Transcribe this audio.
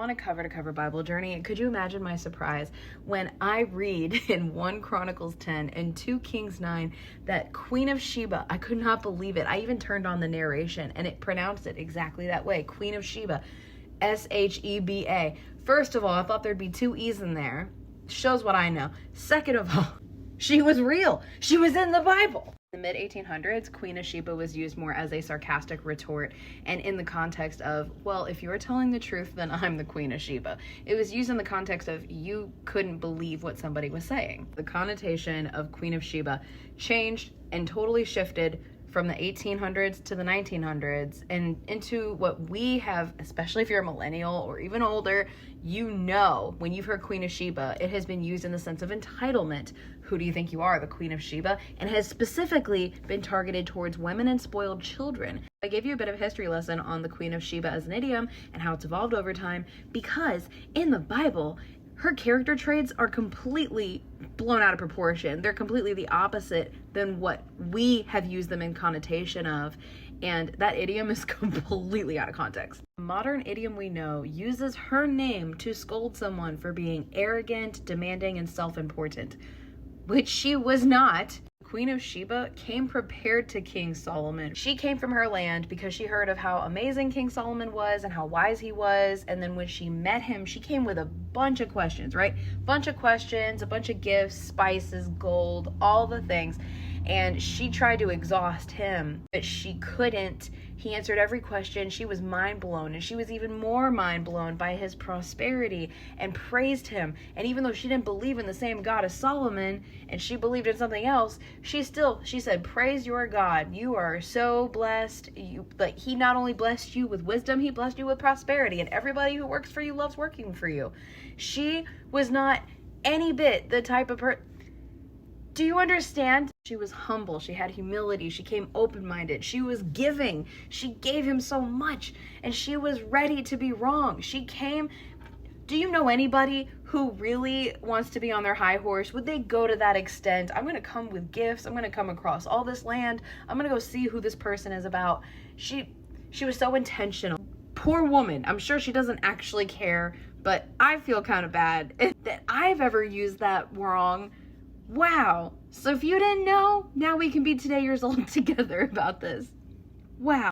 on a cover-to-cover Bible journey, and could you imagine my surprise when I read in 1 Chronicles 10 and 2 Kings 9 that Queen of Sheba, I could not believe it. I even turned on the narration and it pronounced it exactly that way, Queen of Sheba, Sheba. First of all, I thought there'd be 2 E's in there. Shows what I know. Second of all, she was real. She was in the Bible. In the mid-1800s, Queen of Sheba was used more as a sarcastic retort and in the context of, well, if you're telling the truth, then I'm the Queen of Sheba. It was used in the context of you couldn't believe what somebody was saying. The connotation of Queen of Sheba changed and totally shifted from the 1800s to the 1900s and into what we have, especially if you're a millennial or even older, you know, when you've heard Queen of Sheba, it has been used in the sense of entitlement. Who do you think you are, the Queen of Sheba? And has specifically been targeted towards women and spoiled children. I gave you a bit of a history lesson on the Queen of Sheba as an idiom and how it's evolved over time, because in the Bible, her character traits are completely blown out of proportion. They're completely the opposite than what we have used them in connotation of. And that idiom is completely out of context. A modern idiom we know uses her name to scold someone for being arrogant, demanding, and self-important, which she was not. Queen of Sheba came prepared to King Solomon. She came from her land because she heard of how amazing King Solomon was and how wise he was. And then when she met him, she came with a bunch of questions, right? Bunch of questions, a bunch of gifts, spices, gold, all the things. And she tried to exhaust him, but she couldn't. He answered every question. She was mind blown, and she was even more mind blown by his prosperity and praised him. And even though she didn't believe in the same God as Solomon and she believed in something else, she said, praise your God. You are so blessed. He not only blessed you with wisdom, he blessed you with prosperity, and everybody who works for you loves working for you. She was not any bit the type of person. Do you understand? She was humble. She had humility. She came open-minded. She was giving. She gave him so much, and she was ready to be wrong. She came. Do you know anybody who really wants to be on their high horse? Would they go to that extent? I'm going to come with gifts. I'm going to come across all this land. I'm going to go see who this person is about. She was so intentional. Poor woman. I'm sure she doesn't actually care, but I feel kind of bad that I've ever used that wrong. Wow. So if you didn't know, now we can be today years old together about this. Wow.